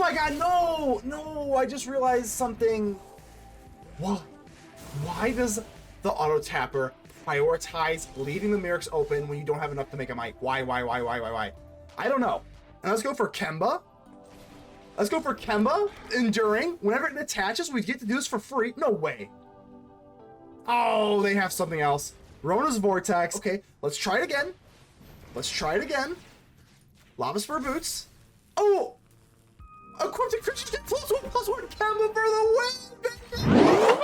my god, no! No, I just realized something. What? Why does the auto tapper prioritize leaving the Mirrex open when you don't have enough to make a mic? Why? I don't know. And let's go for Kemba. Let's go for Kemba Enduring. Whenever it attaches, we get to do this for free. No way. Oh, they have something else. Rona's Vortex. Okay, let's try it again. Let's try it again. Lavaspur Boots. Oh! Equipped creatures get +1/+1 Kemba for the win,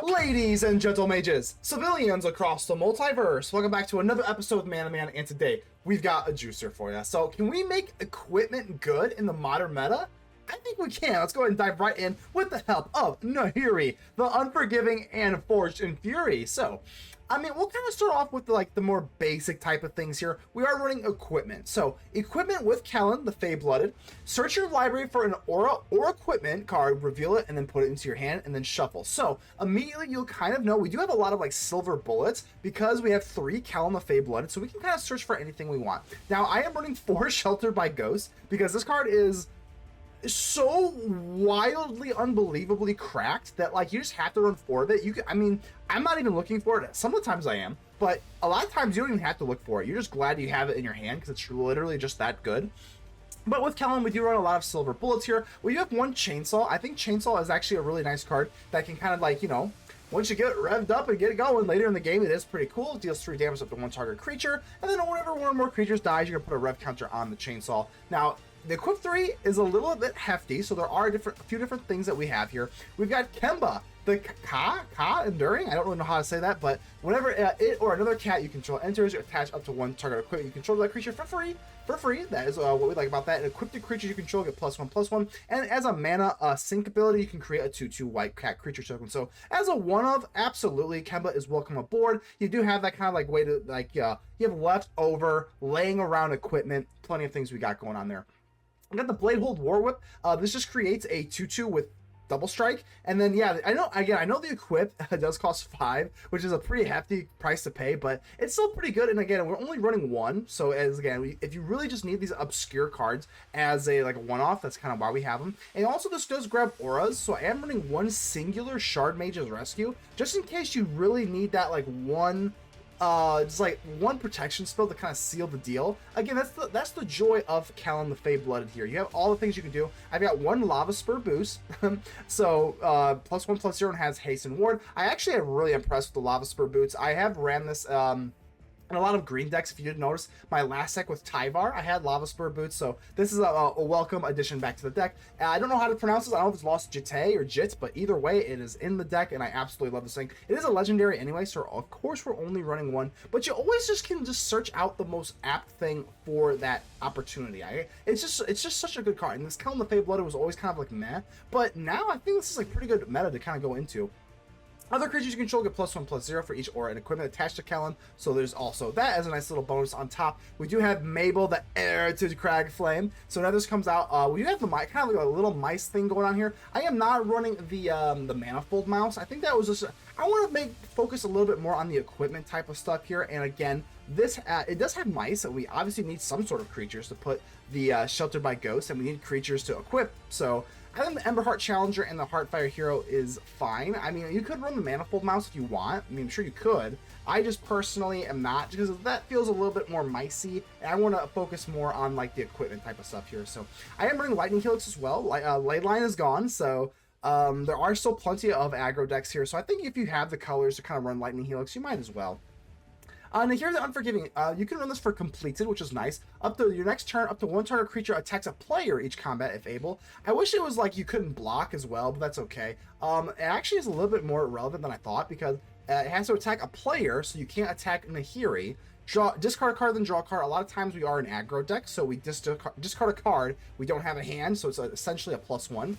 baby! Ladies and gentle mages, civilians across the multiverse, welcome back to another episode of Man to Man, and today we've got a juicer for you. So, can we make equipment good in the modern meta? I think we can. Let's go ahead and dive right in with the help of Nahiri, the Unforgiving and Forged in Fury. So, I mean, we'll kind of start off with the more basic type of things here. We are running equipment. So, equipment with Kellan, the Fae-Blooded. Search your library for an aura or equipment card, reveal it, and then put it into your hand, and then shuffle. So, immediately you'll kind of know we do have a lot of silver bullets because we have 3 Kellan the Fae-Blooded, so we can kind of search for anything we want. Now, I am running 4 Sheltered by Ghost because this card is so wildly unbelievably cracked that you just have to run 4 of it. I mean, I'm not even looking for it. Some of the times I am, but a lot of times you don't even have to look for it. You're just glad you have it in your hand because it's literally just that good. But with Kellan, we do run a lot of silver bullets here. We have 1 Chainsaw. I think Chainsaw is actually a really nice card that can kind of once you get it revved up and get it going later in the game, it is pretty cool. It deals 3 damage up to 1 target creature, and then whenever 1 or more creatures dies, you're gonna put a rev counter on the Chainsaw. Now, the Equip 3 is a little bit hefty, so there are a few different things that we have here. We've got Kemba, the Kha Enduring. I don't really know how to say that, but whenever it or another cat you control enters, you attach up to 1 target equipment you control that creature for free. That is what we like about that. And equipped creatures you control get +1/+1. And as a mana sync ability, you can create a 2/2 white cat creature token. So as a one-of, absolutely, Kemba is welcome aboard. You do have that kind of way to you have leftover laying around equipment. Plenty of things we got going on there. We got the Bladehold War-Whip. This just creates a 2/2 with double strike, and then I know the equip does cost 5, which is a pretty hefty price to pay, but it's still pretty good. And again, we're only running 1, so if you really just need these obscure cards as a one-off, that's kind of why we have them. And also this does grab auras, so I am running 1 singular Shardmage's Rescue just in case you really need that one protection spell to kind of seal the deal. Again, that's the joy of Kellan the Fae-Blooded here. You have all the things you can do. I've got 1 Lavaspur Boots, so +1/+0 and has haste and ward. I actually am really impressed with the Lavaspur Boots. I have ran this in a lot of green decks. If you didn't notice, my last deck with Tyvar, I had Lavaspur Boots, so this is a welcome addition back to the deck. I don't know how to pronounce this. I don't know if it's Lost Jitte or Jit, but either way, it is in the deck, and I absolutely love this thing. It is a legendary anyway, so of course we're only running 1, but you always can search out the most apt thing for that opportunity. It's just such a good card, and this Kellan the Fae-Blooded was always kind of meh, but now I think this is pretty good meta to kind of go into. Other creatures you control get +1/+0 for each aura and equipment attached to Kellan, so there's also that as a nice little bonus on top. We do have Mabel, the heir to Cragflame. So now this comes out, we do have the kind of a little mice thing going on here. I am not running the Manifold Mouse. I think that was just, I want to focus a little bit more on the equipment type of stuff here. And again, this it does have mice, and we obviously need some sort of creatures to put the Sheltered by Ghosts, and we need creatures to equip. So I think the Emberheart Challenger and the Heartfire Hero is fine. I mean, you could run the Manifold Mouse if you want. I mean, I'm sure you could. I just personally am not, because that feels a little bit more micey, and I want to focus more on the equipment type of stuff here. So I am running Lightning Helix as well. Leyline is gone, so there are still plenty of aggro decks here. So I think if you have the colors to kind of run Lightning Helix, you might as well. And here's the Unforgiving. You can run this for completed, which is nice. Up to your next turn, up to 1 target creature attacks a player each combat if able. I wish it was you couldn't block as well, but that's okay. It actually is a little bit more relevant than I thought because it has to attack a player, so you can't attack Nahiri. Discard a card, then draw a card. A lot of times we are an aggro deck, so we discard a card. We don't have a hand, so it's essentially a +1.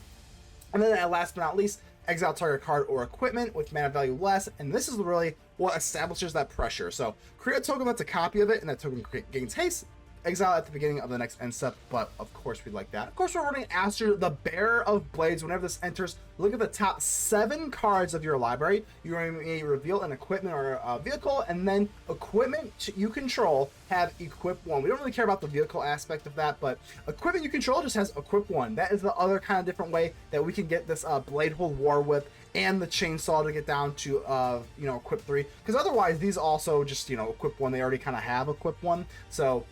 And then last but not least, exile target card or equipment with mana value less, and this is really what establishes that pressure. So create a token that's a copy of it, and that token gains haste, exile at the beginning of the next end step, but of course we'd like that. Of course, we're running Astor, the Bearer of Blades. Whenever this enters, look at the top 7 cards of your library. You may reveal an equipment or a vehicle, and then equipment you control have equip 1. We don't really care about the vehicle aspect of that, but equipment you control just has equip 1. That is the other kind of different way that we can get this Bladehold War-Whip and the chainsaw to get down to you know, equip 3, because otherwise these also just, you know, equip 1. They already kind of have equip 1, so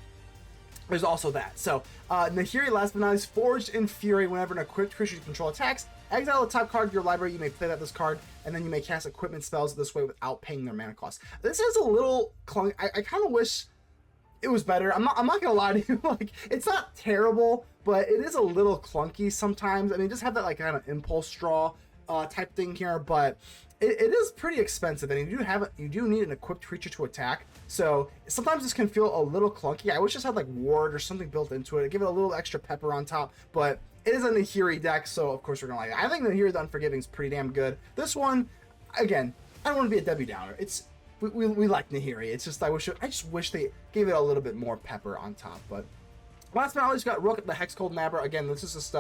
there's also that. So Nahiri, last but not least, Forged in Fury. Whenever an equipped creature you control attacks, exile the top card of your library. You may play that this card, and then you may cast equipment spells this way without paying their mana cost. This is a little clunky. I kind of wish it was better. I'm not gonna lie to you. Like, it's not terrible, but it is a little clunky sometimes. I mean, just have that like kind of impulse draw type thing here, but it is pretty expensive, and you do need an equipped creature to attack. So sometimes this can feel a little clunky. I wish this had like ward or something built into it, give it a little extra pepper on top. But it is a Nahiri deck, so of course we're gonna like it. I think Nahiri the Unforgiving is pretty damn good. This one, again, I don't want to be a Debbie Downer. We like Nahiri. It's just I just wish they gave it a little bit more pepper on top, but. Last but not least, got Rhuk, the Hexgold Nabber. Again, this is just,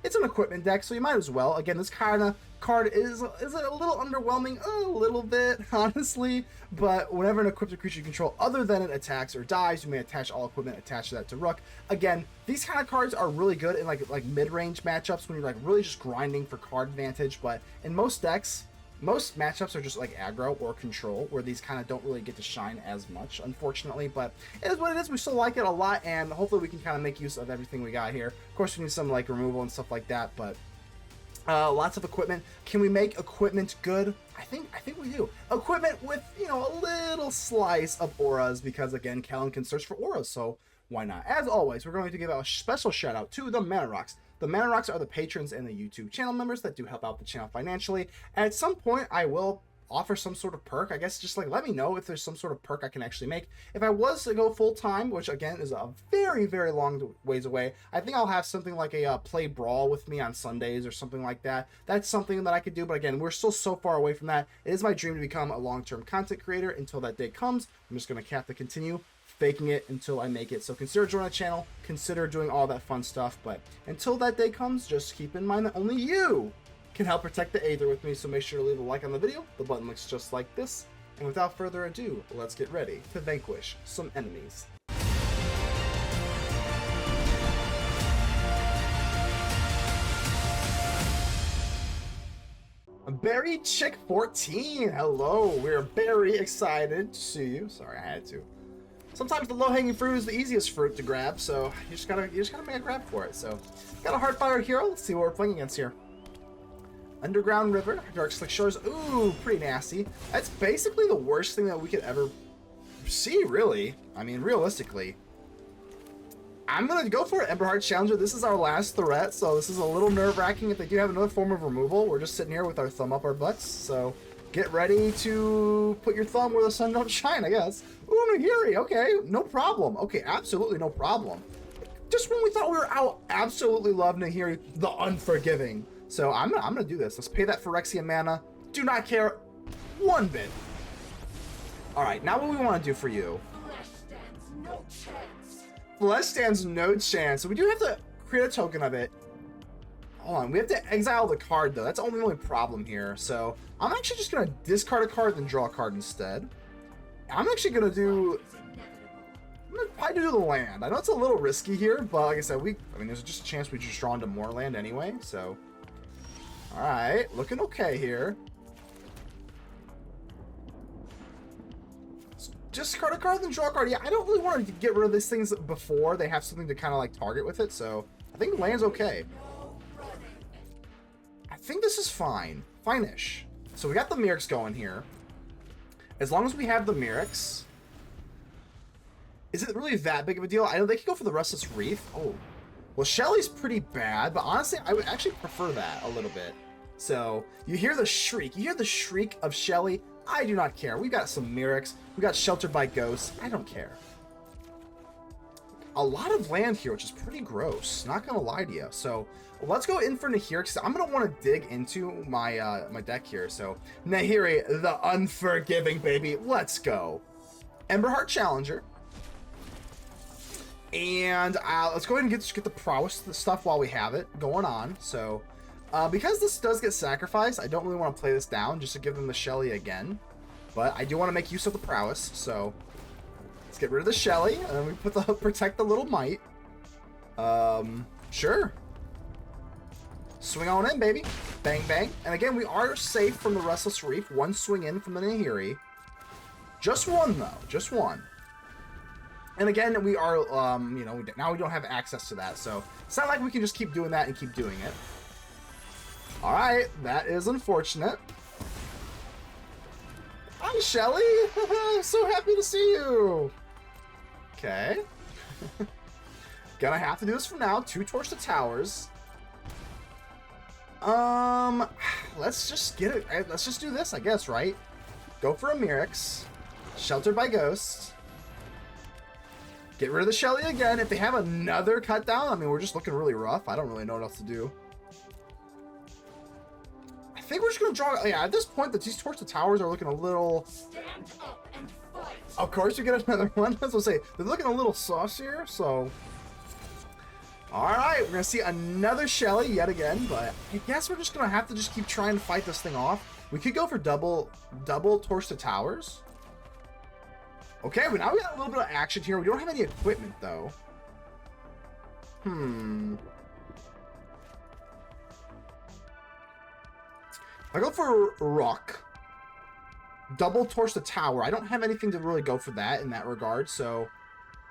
it's an equipment deck, so you might as well. Again, this kind of card is a little underwhelming, a little bit, honestly. But whenever an equipped creature you control other than it attacks or dies, you may attach all equipment attached to that to Rhuk. Again, these kind of cards are really good in like mid-range matchups when you're like really just grinding for card advantage. But in most decks, most matchups are just like aggro or control, where these kind of don't really get to shine as much, unfortunately, but it is what it is. We still like it a lot, and hopefully we can kind of make use of everything we got here. Of course, we need some like removal and stuff like that, but lots of equipment. Can we make equipment good? I think we do. Equipment with, you know, a little slice of auras, because again, Kellan can search for auras, so why not? As always, we're going to give a special shout out to the Mana Rocks. The Mana Rocks are the patrons and the YouTube channel members that do help out the channel financially. At some point, I will offer some sort of perk. I guess just like let me know if there's some sort of perk I can actually make. If I was to go full time, which again is a very, very long ways away, I think I'll have something like a play brawl with me on Sundays or something like that. That's something that I could do, but again, we're still so far away from that. It is my dream to become a long-term content creator. Until that day comes, I'm just going to have to continue faking it until I make it. So consider joining the channel, consider doing all that fun stuff, but until that day comes, just keep in mind that only you can help protect the Aether with me, so make sure to leave a like on the video. The button looks just like this, and without further ado, let's get ready to vanquish some enemies. Berry Chick 14, hello, we're very excited to see you. Sorry, I had to. Sometimes the low-hanging fruit is the easiest fruit to grab, so you just gotta make a grab for it. So, got a Heartfire Hero. Let's see what we're playing against here. Underground River, Dark Slick Shores. Ooh, pretty nasty. That's basically the worst thing that we could ever see, really. I mean, realistically. I'm gonna go for it, Emberheart Challenger. This is our last threat, so this is a little nerve-wracking. If they do have another form of removal, we're just sitting here with our thumb up our butts, so get ready to put your thumb where the sun don't shine, I guess. Ooh, Nahiri, okay, no problem. Okay, absolutely no problem. Just when we thought we were out, absolutely love Nahiri, the Unforgiving. So I'm gonna do this. Let's pay that Phyrexia mana. Do not care one bit. All right, now what we want to do for you. Flesh stands no chance. Flesh stands no chance. So we do have to create a token of it. Hold on, we have to exile the card though. That's the only problem here. So I'm actually just gonna discard a card and draw a card instead. I'm actually gonna do. I'm gonna probably do the land. I know it's a little risky here, but like I said, I mean, there's just a chance we just draw into more land anyway. So, all right, looking okay here. Discard a card then draw a card. Yeah, I don't really want to get rid of these things before they have something to kind of like target with it. So I think land's okay. I think this is fine. Fine-ish. So we got the Mirrex going here. As long as we have the Mirrex, is it really that big of a deal? I know they could go for the Restless Wreath. Oh, well, Shelly's pretty bad, but honestly, I would actually prefer that a little bit. So you hear the shriek. You hear the shriek of Shelly. I do not care. We got some Mirrex. We got Sheltered by Ghosts. I don't care. A lot of land here, which is pretty gross. Not gonna lie to you. So let's go in for Nahiri, because I'm gonna want to dig into my my deck here. So Nahiri, the Unforgiving, baby. Let's go. Emberheart Challenger. And let's go ahead and get the prowess stuff while we have it going on. So, because this does get sacrificed, I don't really want to play this down just to give them the Shelly again. But I do want to make use of the prowess, so let's get rid of the Shelly, and then we put the protect the little Might. Sure. Swing on in, baby. Bang, bang. And again, we are safe from the Restless Reef. One swing in from the Nahiri. Just one, though. Just one. And again, we are, you know, now we don't have access to that, so it's not like we can just keep doing that and keep doing it. Alright, that is unfortunate. Hi, Shelly! So happy to see you! Okay. Gonna have to do this for now. 2 Torch to Towers. Let's just get it. Let's just do this, I guess, right? Go for a Mirrex. Sheltered by Ghost. Get rid of the Shelly again. If they have another cut down, I mean, we're just looking really rough. I don't really know what else to do. I think we're just going to draw... Yeah, at this point, these Torch to Towers are looking a little... Stand up and fight. Of course, we get another one. As I say, they're looking a little saucier, so... Alright, we're going to see another Shelly yet again, but I guess we're just going to have to just keep trying to fight this thing off. We could go for double Torch to Towers. Okay, well, now we got a little bit of action here. We don't have any equipment, though. I go for Rhuk. Double Torch the Tower. I don't have anything to really go for that in that regard, so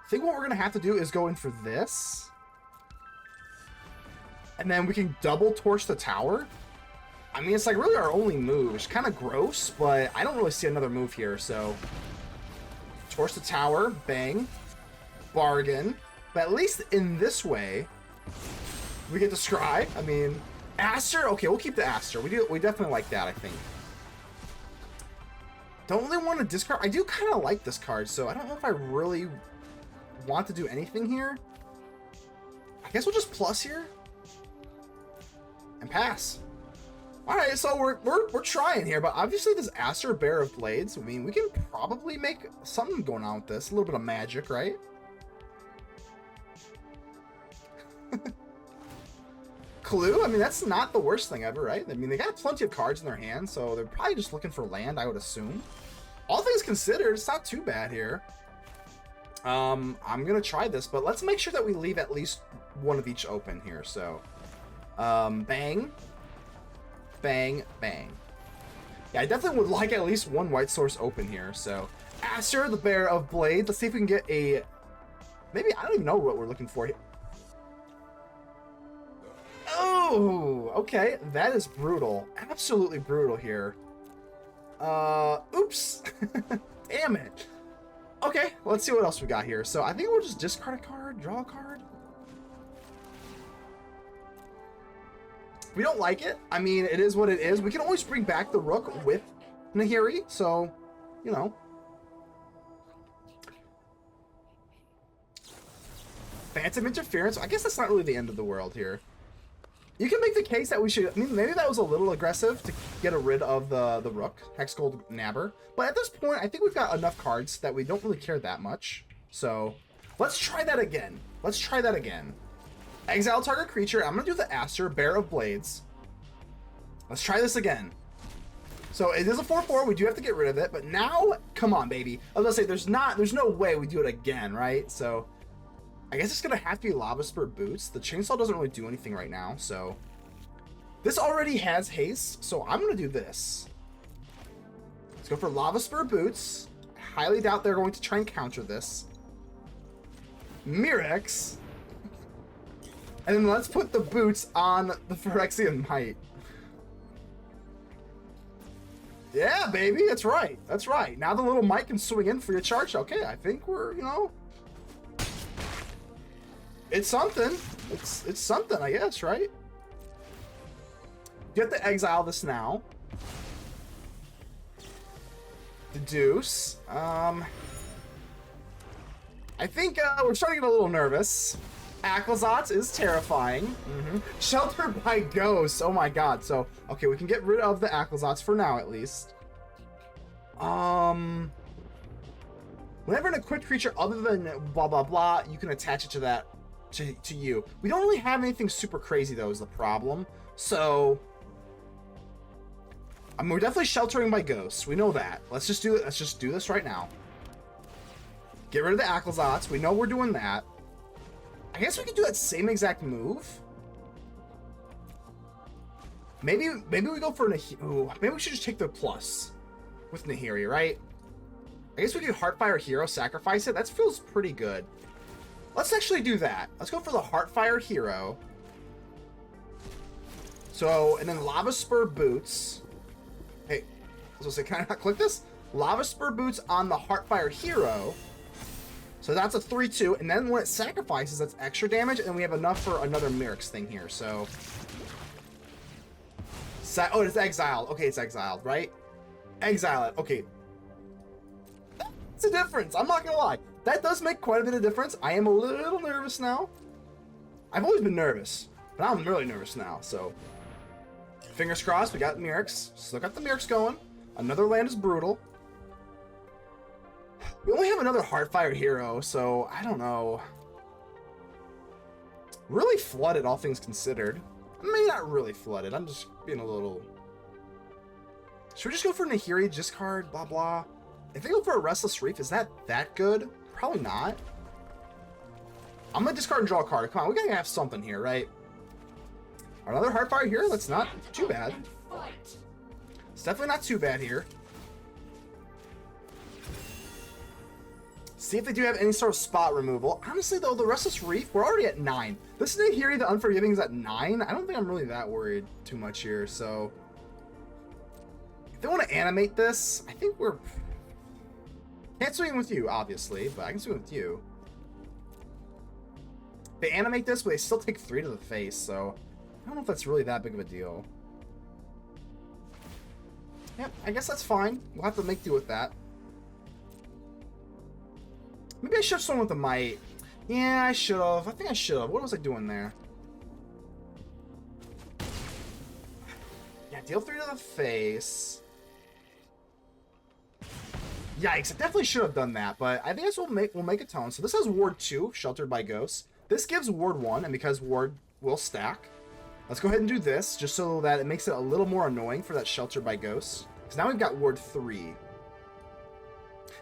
I think what we're going to have to do is go in for this. And then we can double Torch the Tower. I mean, it's like really our only move. It's kind of gross, but I don't really see another move here, so... Torch the Tower, bang, bargain. But at least in this way, we get to scry. I mean, Astor. Okay, we'll keep the Astor. We definitely like that, I think. Don't really want to discard. I do kind of like this card, so I don't know if I really want to do anything here. I guess we'll just plus here and pass. All right, so we're trying here, but obviously this Astor Bear of Blades, I mean, we can probably make something going on with this. A little bit of magic, right? Clue? I mean, that's not the worst thing ever, right? I mean, they got plenty of cards in their hands, so they're probably just looking for land, I would assume. All things considered, it's not too bad here. I'm going to try this, but let's make sure that we leave at least one of each open here, so... bang. Bang, bang. Yeah, I definitely would like at least one white source open here, so... Astor, the Bear of Blades. Let's see if we can get a... Maybe, I don't even know what we're looking for here. Oh, okay. That is brutal. Absolutely brutal here. Oops. Damn it. Okay, let's see what else we got here. So I think we'll just discard a card, draw a card. We don't like it. I mean, it is what it is. We can always bring back the Rhuk with Nahiri, so, you know. Phantom Interference. I guess that's not really the end of the world here. You can make the case that we should... I mean, maybe that was a little aggressive to get rid of the Rhuk, Hexgold Nabber. But at this point, I think we've got enough cards that we don't really care that much. So, let's try that again. Let's try that again. Exile target creature. I'm going to do the Astor, Bear of Blades. Let's try this again. So it is a 4/4. We do have to get rid of it. But now, come on, baby. I was going to say, there's no way we do it again, right? So I guess it's going to have to be Lavaspur Boots. The chainsaw doesn't really do anything right now. So this already has haste. So I'm going to do this. Let's go for Lavaspur Boots. I highly doubt they're going to try and counter this. Mirrex. And then let's put the boots on the Phyrexian Might. Yeah, baby, that's right. That's right. Now the little Might can swing in for your charge. Okay, I think we're, you know... It's something. It's something, I guess, right? You have to exile this now. Deduce. I think we're starting to get a little nervous. Aquazotz is terrifying. Sheltered by Ghosts. Oh my god. So, okay, we can get rid of the Aquazotz for now, at least. Whenever an equipped creature other than blah blah blah, you can attach it to that to you. We don't really have anything super crazy though, is the problem. So I mean, we're definitely sheltering by ghosts. We know that. Let's just do it. Let's just do this right now. Get rid of the Acklezats. We know we're doing that. I guess we could do that same exact move. Maybe we go for Nahiri. Maybe we should just take the plus with Nahiri, right? I guess we do Heartfire Hero, sacrifice it. That feels pretty good. Let's actually do that. Let's go for the Heartfire Hero. So, and then Lavaspur Boots. Hey, I was gonna say, can I not click this? Lavaspur Boots on the Heartfire Hero. So that's a 3-2, and then when it sacrifices, that's extra damage, and we have enough for another Mirrex thing here, so... Oh, it's exiled. Okay, it's exiled, right? Exile it. Okay. That's a difference. I'm not gonna lie. That does make quite a bit of difference. I am a little nervous now. I've always been nervous, but I'm really nervous now, so... Fingers crossed, we got Mirrex. Still got the Mirrex going. Another land is brutal. We only have another Heartfire Hero, so I don't know. Really flooded, all things considered. Maybe not really flooded. I'm just being a little... Should we just go for Nahiri, discard, blah, blah? If they go for a Restless Reef, is that good? Probably not. I'm going to discard and draw a card. Come on, we got to have something here, right? Another Heartfire Hero? That's not too bad. It's definitely not too bad here. See if they do have any sort of spot removal. Honestly, though, the Restless Reef, we're already at 9. This Nahiri, the Unforgiving, is at 9. I don't think I'm really that worried too much here, so... If they want to animate this, I think we're... Can't swing with you, obviously, but I can swing with you. They animate this, but they still take 3 to the face, so... I don't know if that's really that big of a deal. Yep, I guess that's fine. We'll have to make do with that. Maybe I should have swung with the Might. Yeah, I should have. I think I should have. What was I doing there? Yeah, deal 3 to the face. Yikes, I definitely should have done that, but I think this will make a tone. So this has Ward 2, Sheltered by Ghosts. This gives Ward 1, and because Ward will stack, let's go ahead and do this, just so that it makes it a little more annoying for that Sheltered by Ghosts. Because now we've got Ward 3.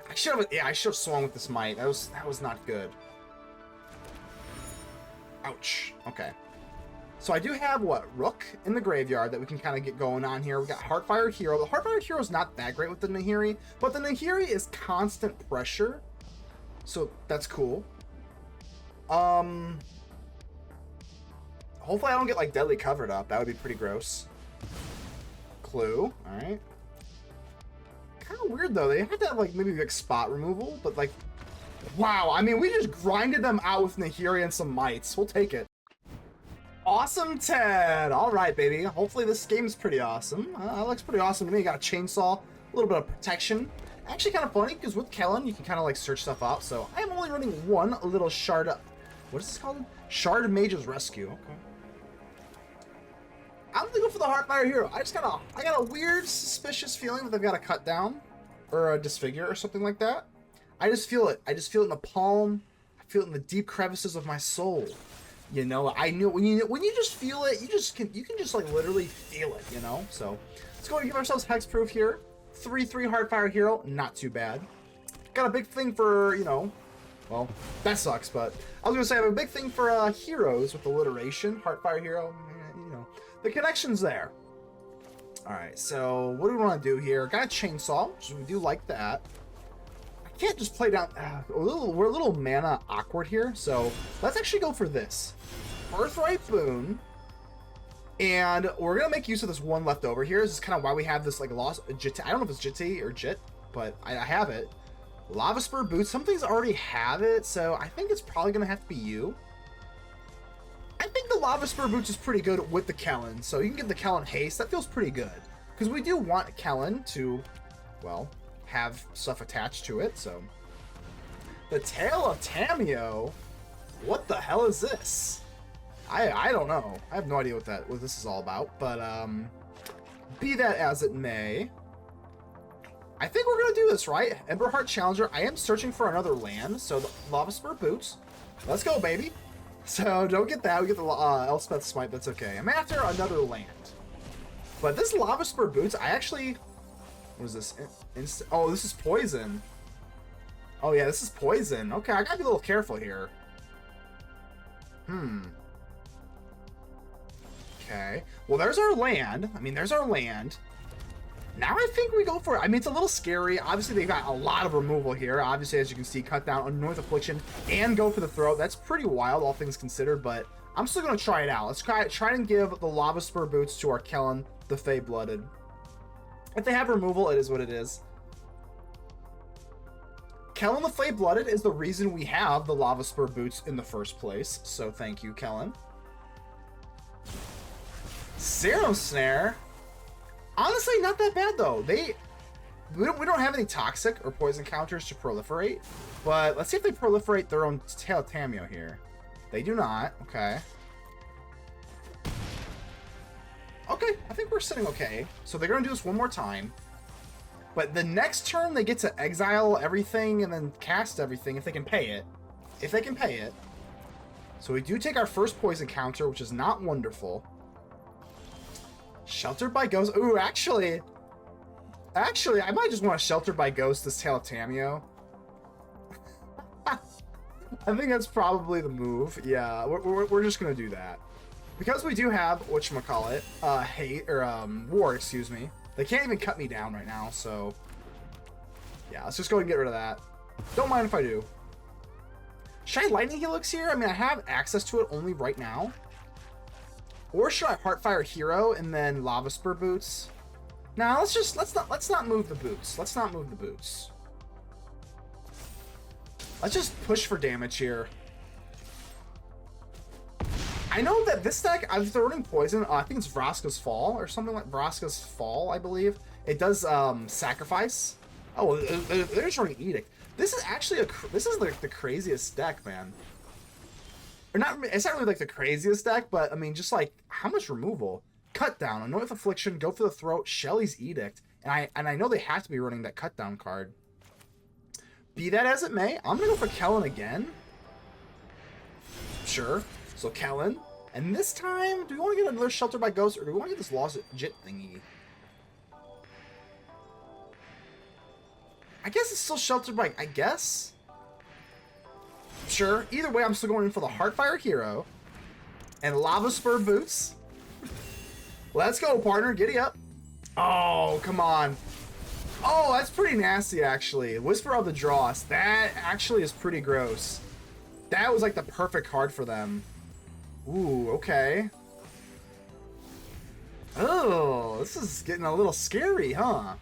I should have swung with this Might. That was not good. Ouch. Okay. So I do have, what, Rhuk in the graveyard that we can kind of get going on here. We got Heartfire Hero. The Heartfire Hero is not that great with the Nahiri, but the Nahiri is constant pressure. So that's cool. Hopefully I don't get, like, deadly covered up. That would be pretty gross. Clue. Alright. Kind of weird, though. They had to have, like, maybe, like, spot removal, but, like... Wow, I mean, we just grinded them out with Nahiri and some Mites. We'll take it. Awesome, Ted! Alright, baby. Hopefully this game's pretty awesome. That looks pretty awesome to me. You got a chainsaw, a little bit of protection. Actually kind of funny, because with Kellan, you can kind of, like, search stuff out. So, I am only running one little Shard... What is this called? Shardmage's Rescue. Okay. I'm gonna go for the Heartfire Hero. I got a weird, suspicious feeling that they've got a cut down or a disfigure or something like that. I just feel it. I just feel it in the palm. I feel it in the deep crevices of my soul. You know, I knew when you just feel it, you can just like literally feel it. You know. So let's go and give ourselves hexproof here. 3/3 Heartfire Hero, not too bad. Got a big thing for, you know. Well, that sucks, but I was gonna say I have a big thing for heroes with alliteration. Heartfire Hero, you know. The connection's there. Alright, so what do we want to do here? Got a chainsaw, so we do like that. I can't just play down... we're a little mana awkward here, so let's actually go for this. Birthright Boon. And we're going to make use of this one left over here. This is kind of why we have this, like, Lost Jitte. I don't know if it's Jitte or Jit, but I have it. Lavaspur Boots. Some things already have it, so I think it's probably going to have to be you. I think the Lavaspur Boots is pretty good with the Kellan, so you can give the Kellan haste. That feels pretty good. Because we do want Kellan to, well, have stuff attached to it, so. The Tale of Tamio? What the hell is this? I don't know. I have no idea what this is all about, but, be that as it may. I think we're gonna do this, right? Emberheart Challenger. I am searching for another land, so the Lavaspur Boots. Let's go, baby. So don't get that. We get the Elspeth Smite. That's okay. I'm after another land. But this Lavaspur Boots, I actually... What is this? Oh, this is poison. Oh, yeah, this is poison. Okay, I gotta be a little careful here. Okay. Well, there's our land. I mean, there's our land. Now I think we go for it. I mean, it's a little scary. Obviously, they've got a lot of removal here. Obviously, as you can see, cut down on North Affliction and go for the throat. That's pretty wild, all things considered, but I'm still going to try it out. Let's try and give the Lavaspur Boots to our Kellan, the Fae-Blooded. If they have removal, it is what it is. Kellan the Fae-Blooded is the reason we have the Lavaspur Boots in the first place, so thank you, Kellan. Zero Snare. Honestly, not that bad though. We don't have any toxic or poison counters to proliferate, but let's see if they proliferate their own Tail Tameo here. They do not. Okay. Okay, I think we're sitting okay. So they're gonna do this one more time, but the next turn they get to exile everything and then cast everything if they can pay it. If they can pay it. So we do take our first poison counter, which is not wonderful. Sheltered by Ghost. Ooh, actually, I might just want to Sheltered by Ghost this Tail of Tameo. I think that's probably the move. Yeah, we're just gonna do that because we do have whatchamacallit, War, excuse me. They can't even cut me down right now, so yeah, let's just go ahead and get rid of that. Don't mind if I do. Should I Lightning Helix here? I mean, I have access to it only right now. Or should I Heartfire Hero and then Lavaspur Boots? Now let's not move the boots. Let's not move the boots. Let's just push for damage here. I know that this deck, if they're running poison, I think it's Vraska's Fall or something like Vraska's Fall, I believe. It does sacrifice. Oh, they're just running Edict. This is actually this is like the craziest deck, man. Or not, it's not really like the craziest deck, but I mean, just like how much removal, cut down, North Affliction, go for the throat, Shelly's Edict, and I know they have to be running that cut down card. Be that as it may, I'm gonna go for Kellan again. Sure. So Kellan, and this time, do we want to get another Shelter by Ghost, or do we want to get this Lost Jitte thingy? I guess it's still Sheltered by, I guess. Sure. Either way, I'm still going in for the Heartfire Hero and Lavaspur Boots. Let's go, partner. Giddy up. Oh, come on. Oh, that's pretty nasty, actually. Whisper of the Dross. That actually is pretty gross. That was like the perfect card for them. Ooh, okay. Oh, this is getting a little scary, huh?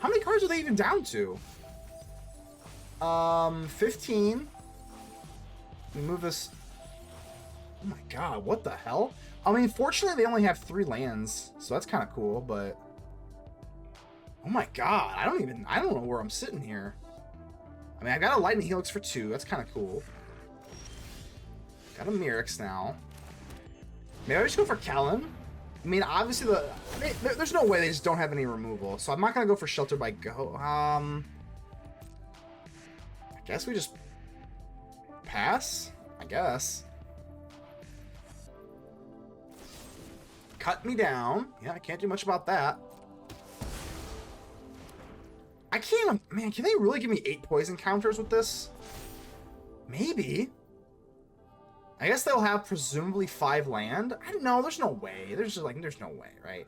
How many cards are they even down to? 15. Let me move this. Oh my god, what the hell? I mean, fortunately, they only have 3 lands, so that's kind of cool, but... Oh my god, I don't know where I'm sitting here. I mean, I got a Lightning Helix for 2, that's kind of cool. Got a Mirrex now. Maybe I just go for Kellan. I mean, obviously, there's no way they just don't have any removal, so I'm not going to go for Shelter by Go. I guess we just pass, I guess. Cut me down. Yeah, I can't do much about that. I can't, man, can they really give me 8 poison counters with this? Maybe. I guess they'll have presumably 5 land. I don't know, there's no way. There's no way, right?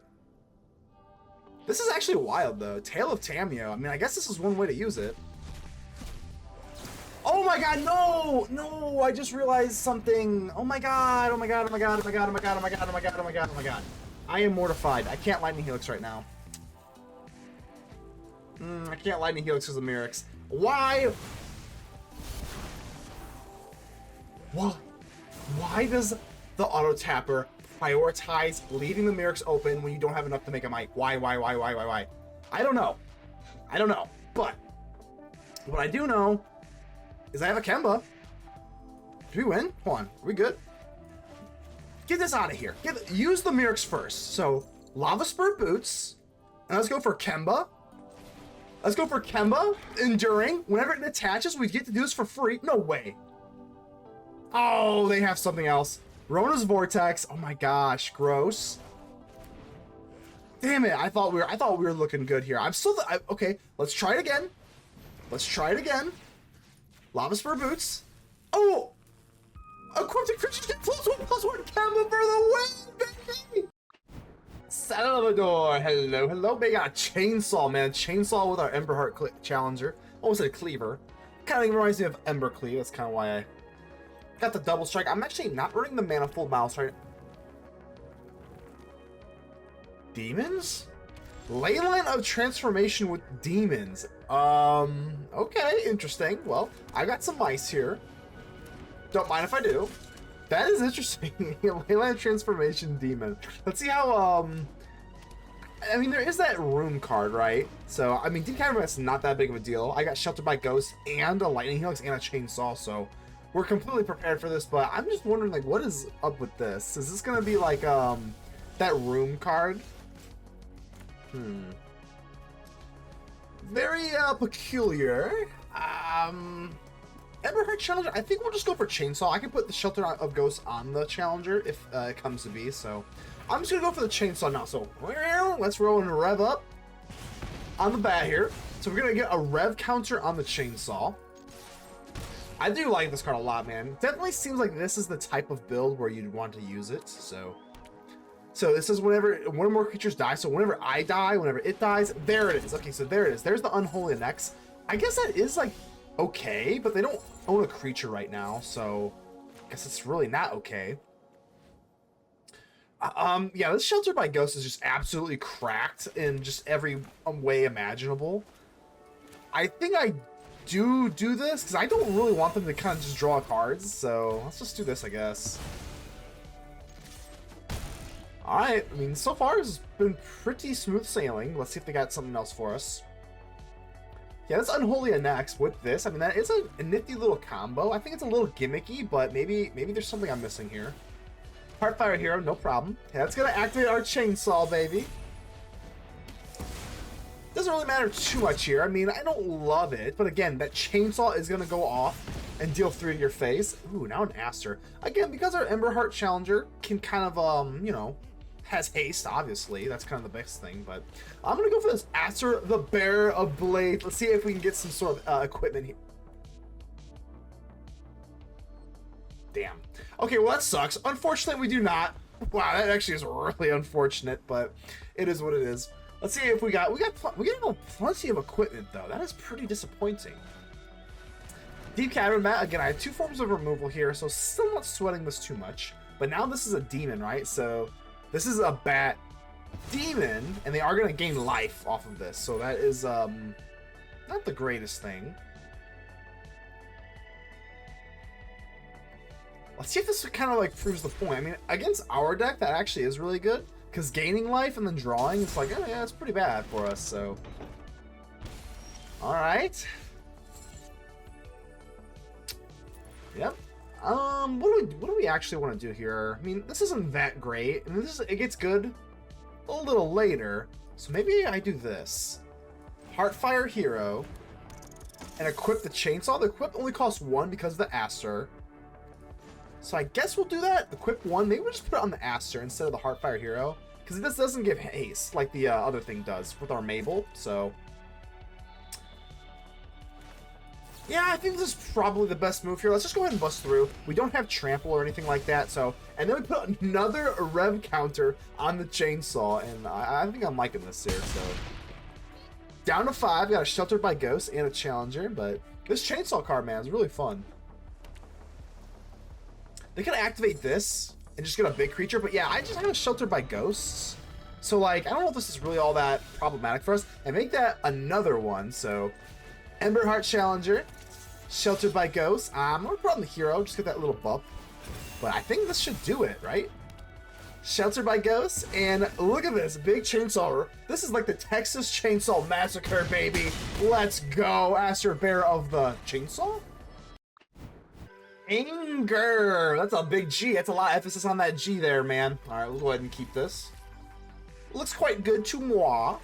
This is actually wild though. Tail of Tameo. I mean, I guess this is one way to use it. Oh my god, no! No, I just realized something. Oh my god, oh my god, oh my god, oh my god, oh my god, oh my god, oh my god, oh my god, oh my god. I am mortified. I can't Lightning Helix right now. I can't Lightning Helix because of Mirrex. Why? What? Why does the auto tapper prioritize leaving the Mirrex open when you don't have enough to make a mic? Why? I don't know. I don't know. But what I do know is I have a Kemba. Did we win? Hold on. Are we good? Get this out of here. Use the Mirrex first. So Lavaspur Boots. And let's go for Kemba. Let's go for Kemba, Enduring. Whenever it attaches, we get to do this for free. No way. Oh, they have something else. Rona's Vortex. Oh my gosh, gross. Damn it! I thought we were looking good here. I'm still okay. Let's try it again. Let's try it again. Lavaspur Boots. Oh, equip the creatures get +1/+1 Kemba for the win, baby. Salvador, hello, hello. They got a chainsaw, man. Chainsaw with our Emberheart Challenger. Almost said a cleaver. Kind of reminds me of Ember Cleave. That's kind of why I got the double strike. I'm actually not running the Manifold Mouse right. Demons? Leyline of Transformation with demons. Okay, interesting. Well, I got some mice here. Don't mind if I do. That is interesting. Leyline of Transformation demon. Let's see how, I mean, there is that room card, right? So, I mean, Deep Cavern's not that big of a deal. I got Sheltered by Ghosts and a Lightning Helix and a Chainsaw, so we're completely prepared for this, but I'm just wondering, like, what is up with this? Is this gonna be like, that room card? Very, peculiar. Emberheart Challenger, I think we'll just go for Chainsaw. I can put the Shelter of Ghosts on the Challenger if it comes to be, so I'm just gonna go for the Chainsaw now. So, let's roll and rev up on the bat here. So we're gonna get a rev counter on the Chainsaw. I do like this card a lot, man. Definitely seems like this is the type of build where you'd want to use it, so this is whenever one or more creatures die. So whenever I die, whenever it dies, there it is. Okay, so there it is. There's the Unholy Nex. I guess that is like okay, but they don't own a creature right now, so I guess it's really not okay. Yeah, this Sheltered by Ghosts is just absolutely cracked in just every way imaginable. I think I do this because I don't really want them to kind of just draw cards, so let's just do this, I guess. Alright, I mean, so far it's been pretty smooth sailing. Let's see if they got something else for us. Yeah, this Unholy Nex with this. I mean, that is a nifty little combo. I think it's a little gimmicky, but maybe there's something I'm missing here. Heartfire Hero, no problem. Okay, that's gonna activate our Chainsaw, baby. Doesn't really matter too much here. I mean, I don't love it, but again, that Chainsaw is gonna go off and deal 3 to your face. Ooh, now an Astor. Again, because our Emberheart Challenger can kind of, you know, has haste, obviously. That's kind of the best thing, but I'm gonna go for this Astor, the Bearer of Blade. Let's see if we can get some sort of equipment here. Damn. Okay, well, that sucks. Unfortunately, we do not. Wow, that actually is really unfortunate, but it is what it is. Let's see if we got plenty of equipment, though. That is pretty disappointing. Deep Cavern Mat. Again, I have 2 forms of removal here, so still not sweating this too much. But now this is a demon, right? So this is a bat demon, and they are going to gain life off of this. So that is not the greatest thing. Let's see if this kind of like proves the point. I mean, against our deck, that actually is really good. Because gaining life and then drawing, it's like, oh yeah, it's pretty bad for us, so. Alright. Yep. What do we actually want to do here? I mean, this isn't that great. I mean, it gets good a little later. So maybe I do this. Heartfire Hero. And equip the Chainsaw. The equip only costs 1 because of the Astor. So I guess we'll do that. Equip 1. Maybe we'll just put it on the Astor instead of the Heartfire Hero. Because this doesn't give haste like the other thing does with our Mabel. So yeah, I think this is probably the best move here. Let's just go ahead and bust through. We don't have trample or anything like that. So, and then we put another rev counter on the Chainsaw. And I think I'm liking this here. So down to 5. Got a Sheltered by Ghosts and a Challenger. But this Chainsaw card, man, is really fun. They can activate this and just get a big creature, but yeah, I just got a Sheltered by Ghosts. So, like, I don't know if this is really all that problematic for us. And make that another one, so Emberheart Challenger, Sheltered by Ghosts. I'm gonna put on the hero, just get that little bump. But I think this should do it, right? Sheltered by Ghosts, and look at this, big Chainsaw. This is like the Texas Chainsaw Massacre, baby. Let's go, Astor Bear of the Chainsaw. Anger. That's a big G. That's a lot of emphasis on that G there, man. All right, we'll go ahead and keep this. Looks quite good to moi.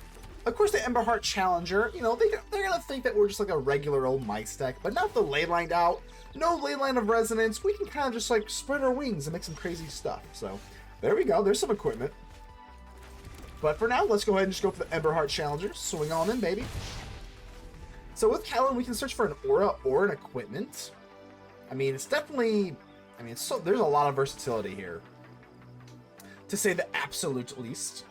Of course, the Emberheart Challenger, you know, they're gonna think that we're just like a regular old mice deck, but not the ley lined out. No ley line of resonance. We can kind of just like spread our wings and make some crazy stuff. So there we go. There's some equipment. But for now, let's go ahead and just go for the Emberheart Challenger. Swing on in, baby. So with Kellan, we can search for an aura or an equipment. I mean, it's definitely, I mean, there's a lot of versatility here, to say the absolute least.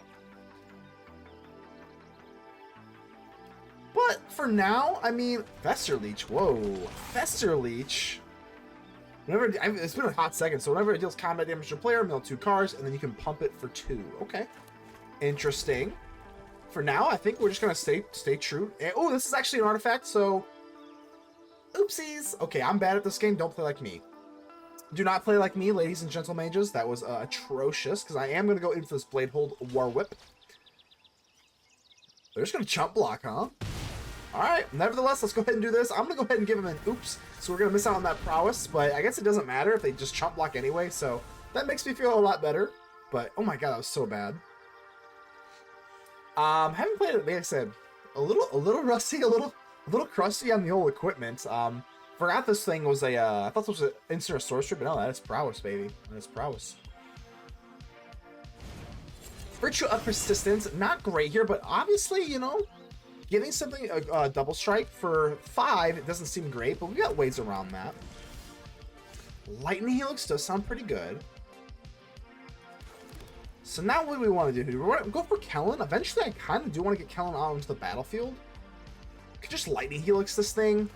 But for now, I mean, Fester Leech. Whoa, Fester Leech. Whenever it's been a hot second, so whenever it deals combat damage to a player, mill 2 cards, and then you can pump it for 2. Okay, interesting. For now, I think we're just gonna stay true. And, oh, this is actually an artifact, so oopsies. Okay, I'm bad at this game. Don't play like me. Do not play like me, ladies and gentle mages. That was atrocious, because I am gonna go in for this Bladehold War-Whip. They're just gonna chump block, huh? Alright, nevertheless, let's go ahead and do this. I'm going to go ahead and give him an oops, so we're going to miss out on that prowess, but I guess it doesn't matter if they just chump block anyway, so that makes me feel a lot better. But, oh my god, that was so bad. Haven't played it, like I said, a little rusty, a little crusty on the old equipment. Forgot this thing was a, I thought this was an instant or sorcery, but no, that is prowess, baby. That is prowess. Virtue of Persistence, not great here, but obviously, you know, getting something, double strike for 5, it doesn't seem great, but we got ways around that. Lightning Helix does sound pretty good. So now what do we want to do? We want to go for Kellan. Eventually, I kind of do want to get Kellan out into the battlefield. Could just Lightning Helix this thing.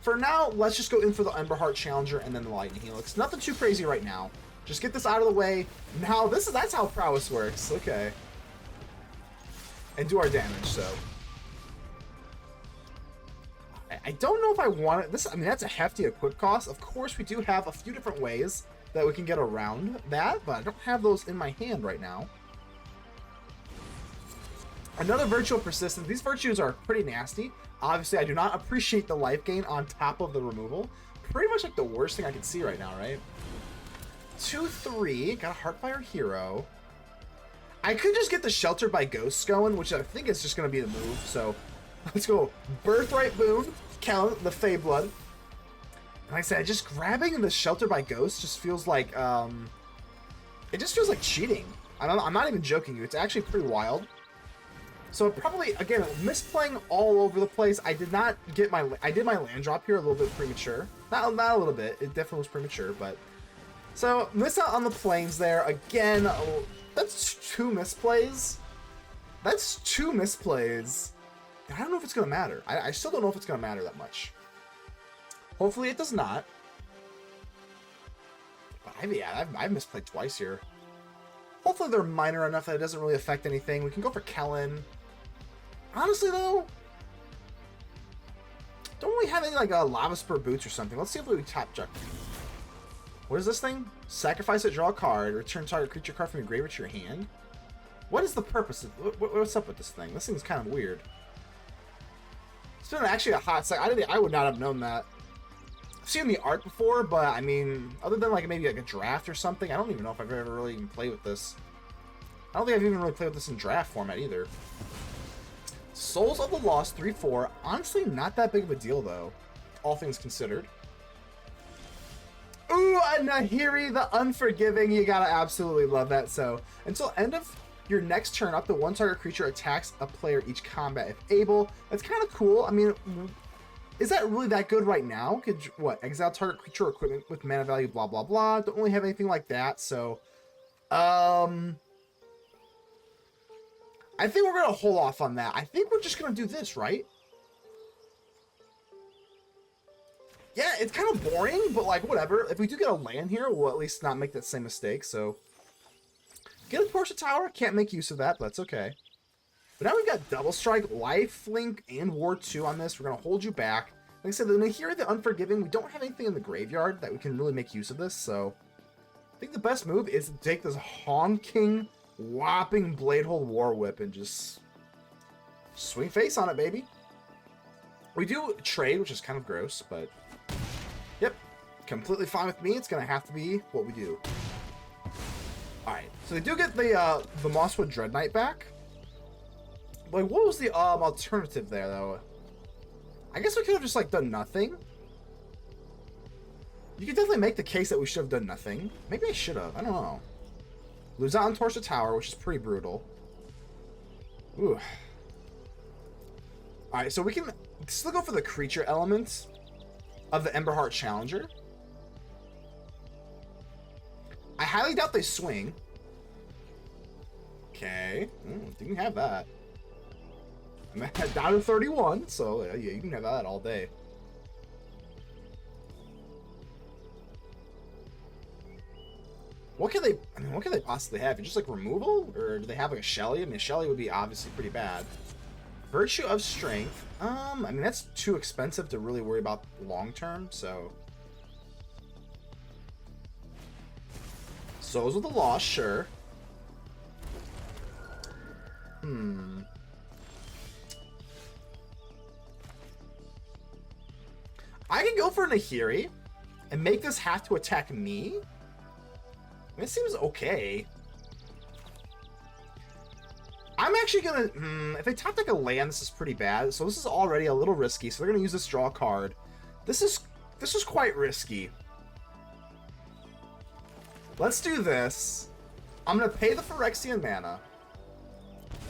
For now, let's just go in for the Emberheart Challenger and then the Lightning Helix. Nothing too crazy right now. Just get this out of the way. Now, that's how prowess works. Okay. And do our damage, so. I don't know if I want it. This, I mean, that's a hefty equip cost. Of course, we do have a few different ways that we can get around that, but I don't have those in my hand right now. Another Virtual Persistence. These virtues are pretty nasty. Obviously, I do not appreciate the life gain on top of the removal. Pretty much like the worst thing I can see right now, right? 2-3. Got a Heartfire Hero. I could just get the Shelter by Ghosts going, which I think is just going to be the move. So let's go. Birthright Boon, Kellan, the Fae-Blooded. And like I said, just grabbing the Shelter by Ghosts just feels like, it just feels like cheating. I'm not even joking you. It's actually pretty wild. So probably, again, misplaying all over the place. I did not get my, I did my land drop here a little bit premature. Not a little bit. It definitely was premature, but. So, miss out on the planes there. Again, that's 2 misplays. That's 2 misplays. I don't know if it's going to matter. I still don't know if it's going to matter that much. Hopefully it does not. But I've misplayed twice here. Hopefully they're minor enough that it doesn't really affect anything. We can go for Kellan. Honestly, though, don't we have any, like, Lavaspur Boots or something? Let's see if we top check. What is this thing? Sacrifice it, draw a card, return target creature card from your graveyard to your hand. What is the purpose of what's up with this thing? This thing's kind of weird. It's been actually a hot sec. I would not have known that. I've seen the art before, but I mean, other than like maybe like a draft or something, I don't even know if I've ever really even played with this. I don't think I've even really played with this in draft format either. Souls of the Lost 3/4. Honestly, not that big of a deal though, all things considered. Ooh, a Nahiri, the Unforgiving. You gotta absolutely love that. So, until end of your next turn, up to 1 target creature attacks a player each combat if able. That's kind of cool. I mean, is that really that good right now? Could you, what, exile target creature or equipment with mana value, blah, blah, blah. Don't really have anything like that. So, I think we're gonna hold off on that. I think we're just gonna do this, right? Yeah, it's kind of boring, but like, whatever. If we do get a land here, we'll at least not make that same mistake, so. Get a Portia Tower, can't make use of that, but that's okay. But now we've got Double Strike, Lifelink, and Ward 2 on this. We're going to hold you back. Like I said, the Nahiri, the Unforgiving, we don't have anything in the graveyard that we can really make use of this, so. I think the best move is to take this honking, whopping Bladehold War-Whip and just swing face on it, baby. We do trade, which is kind of gross, but yep, completely fine with me. It's gonna have to be what we do. All right, so they do get the Mosswood Dread Knight back. like, what was the alternative there though? I guess we could have just like done nothing. You could definitely make the case that we should have done nothing. Maybe I should have. I don't know. Lose out on Torch the Tower, which is pretty brutal. Ooh. Alright, so we can still go for the creature elements of the Emberheart Challenger. I highly doubt they swing. Okay. You can have that. I'm down to 31, so yeah, you can have that all day. What can they, I mean, what can they possibly have? Just like removal? Or do they have like a Shelly? I mean, a Shelly would be obviously pretty bad. Virtue of Strength. I mean, that's too expensive to really worry about long term, so. Souls of the Lost, sure. I can go for Nahiri and make this have to attack me. It seems okay. I'm actually gonna, if they top deck a land, this is pretty bad. So this is already a little risky. So they're gonna use this draw card. This is quite risky. Let's do this. I'm gonna pay the Phyrexian mana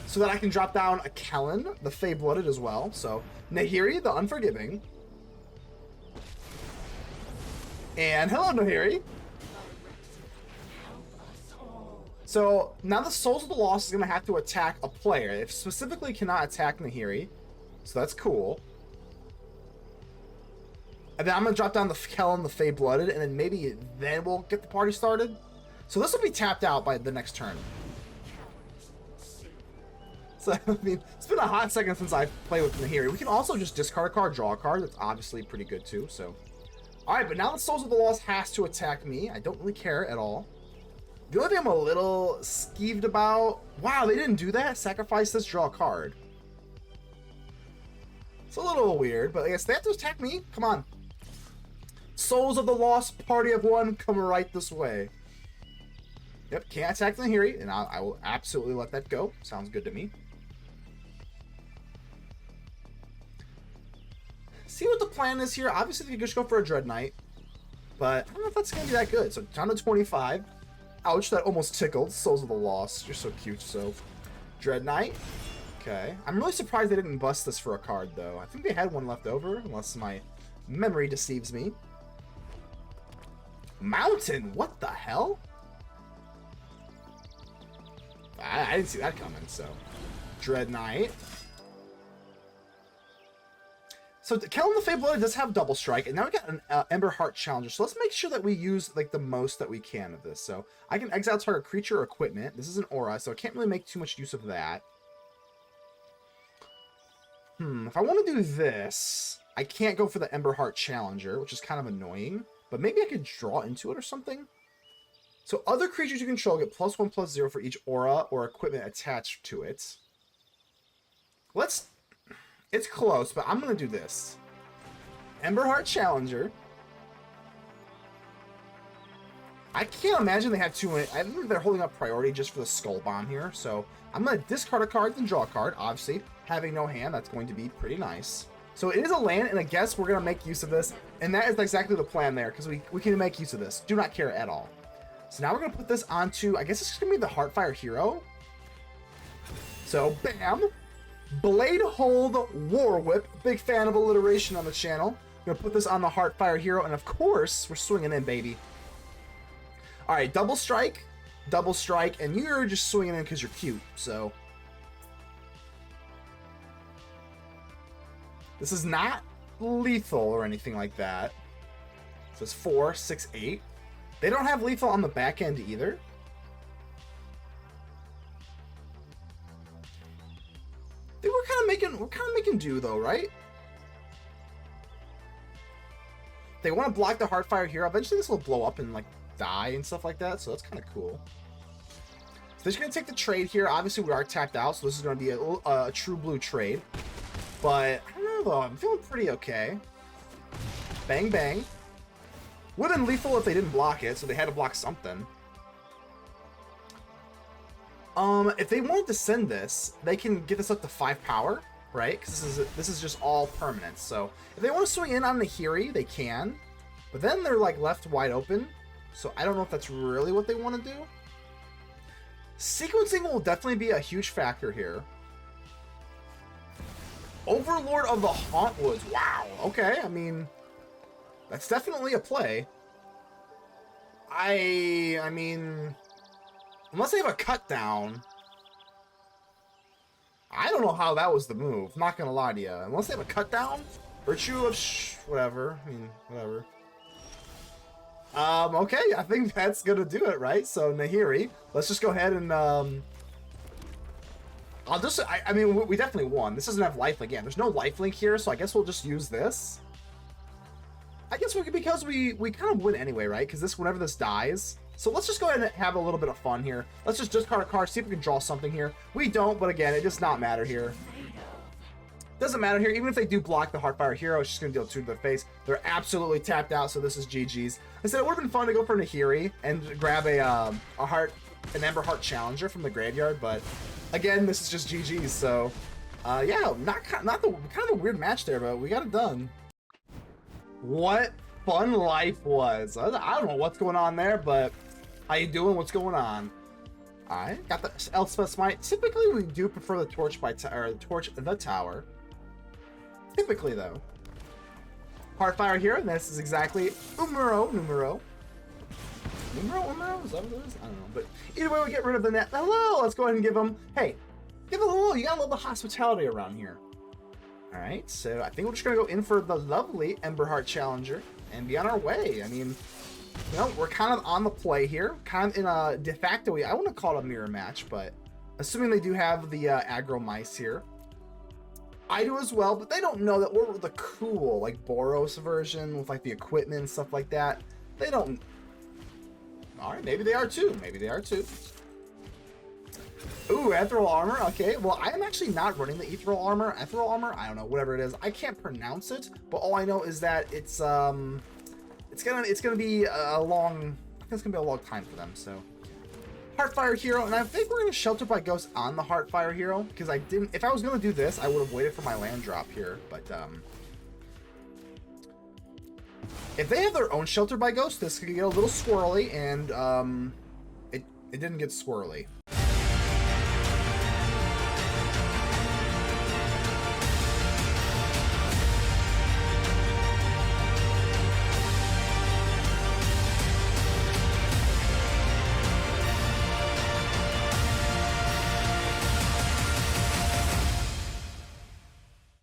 so that I can drop down a Kellan, the Fae-Blooded as well. So Nahiri, the Unforgiving. And hello, Nahiri. So now the Souls of the Lost is going to have to attack a player. It specifically cannot attack Nahiri. So that's cool. And then I'm going to drop down the Kellan, the Fae-Blooded, and then maybe then we'll get the party started. So this will be tapped out by the next turn. So, I mean, it's been a hot second since I played with Nahiri. We can also just discard a card, draw a card. That's obviously pretty good too, so. Alright, but now the Souls of the Lost has to attack me. I don't really care at all. The only thing I'm a little skeeved about... Wow, they didn't do that? Sacrifice this, draw a card. It's a little weird, but I guess they have to attack me. Come on. Souls of the Lost, party of one, come right this way. Yep, can't attack the Nahiri, and I will absolutely let that go. Sounds good to me. See what the plan is here. Obviously, they could just go for a Dread Knight, but I don't know if that's going to be that good. So, down to 25. Ouch, that almost tickled. Souls of the Lost. You're so cute, so. Dread Knight. Okay. I'm really surprised they didn't bust this for a card, though. I think they had one left over, unless my memory deceives me. Mountain? What the hell? I didn't see that coming, so. Dread Knight. So Kellan the Fae-Blooded does have double strike, and now we got an Emberheart Challenger. So let's make sure that we use like the most that we can of this. So I can exile target creature or equipment. This is an aura, so I can't really make too much use of that. If I want to do this, I can't go for the Emberheart Challenger, which is kind of annoying. But maybe I could draw into it or something. So other creatures you control get +1/+0 for each aura or equipment attached to it. It's close, but I'm going to do this. Emberheart Challenger. I can't imagine they have too many. I think they're holding up priority just for the Skull Bomb here. So I'm going to discard a card and draw a card. Obviously, having no hand, that's going to be pretty nice. So it is a land, and I guess we're going to make use of this. And that is exactly the plan there, because we can make use of this. Do not care at all. So now we're going to put this onto, I guess it's going to be the Heartfire Hero. So, bam. Bladehold War-Whip. Big fan of alliteration on the channel. Gonna put this on the Heartfire Hero, and of course, we're swinging in, baby. Alright, double strike, and you're just swinging in because you're cute, so. This is not lethal or anything like that. So it's 4, 6, 8. They don't have lethal on the back end either. I think we're kind of making do though, right? They want to block the Heartfire Hero. Eventually this will blow up and like die and stuff like that, so that's kind of cool. So they're just gonna take the trade here. Obviously we are tapped out, so this is gonna be a true blue trade. But I don't know though, I'm feeling pretty okay. Bang bang. Would have been lethal if they didn't block it, so they had to block something. If they wanted to send this, they can get this up to 5 power, right? Because this is just all permanent. So if they want to swing in on Nahiri, they can. But then they're like left wide open. So I don't know if that's really what they want to do. Sequencing will definitely be a huge factor here. Overlord of the Hauntwoods. Wow. Okay. I mean, that's definitely a play. I mean, unless they have a cut down, I don't know how that was the move. I'm not gonna lie to you. Unless they have a cut down, Virtue of whatever. I mean, whatever. Okay, I think that's gonna do it, right? So Nahiri, let's just go ahead and I mean, we definitely won. This doesn't have lifelink. Yeah, there's no lifelink here, so I guess we'll just use this. I guess because we kind of win anyway, right? Because this, whenever this dies. So let's just go ahead and have a little bit of fun here. Let's just discard a card, see if we can draw something here. We don't, but again, it does not matter here. Doesn't matter here. Even if they do block the Heartfire Hero, it's just going to deal 2 to their face. They're absolutely tapped out, so this is GG's. Instead, it would have been fun to go for Nahiri and grab an Emberheart Challenger from the graveyard, but again, this is just GG's. So, yeah, kind of a weird match there, but we got it done. What fun life was. I don't know what's going on there, but how you doing? What's going on? I got the Elspeth Smite. Typically, we do prefer the Torch Torch the Tower. Typically, though. Heartfire Hero, and this is exactly numero. Numero? Is that what it is? I don't know. But either way, we get rid of the net. Hello! Let's go ahead and give them, hey, give them a hello. You got a little bit of hospitality around here. Alright, so I think we're just going to go in for the lovely Emberheart Challenger and be on our way. I mean, you know, we're kind of on the play here. Kind of in a de facto way. I wouldn't call it a mirror match, but assuming they do have the aggro mice here. I do as well, but they don't know that we're the cool, like, Boros version with, like, the equipment and stuff like that. They don't... Alright, maybe they are too. Maybe they are too. Ooh, Ethereal Armor. Okay, well, I am actually not running the Ethereal Armor. Ethereal Armor? I don't know, whatever it is. I can't pronounce it, but all I know is that it's gonna be a long... I think it's gonna be a long time for them, so... Heartfire Hero, and I think we're going to Shelter by Ghost on the Heartfire Hero, because I didn't... If I was going to do this, I would have waited for my land drop here, but, if they have their own Shelter by Ghost, this could get a little squirrely, and, it didn't get squirrely.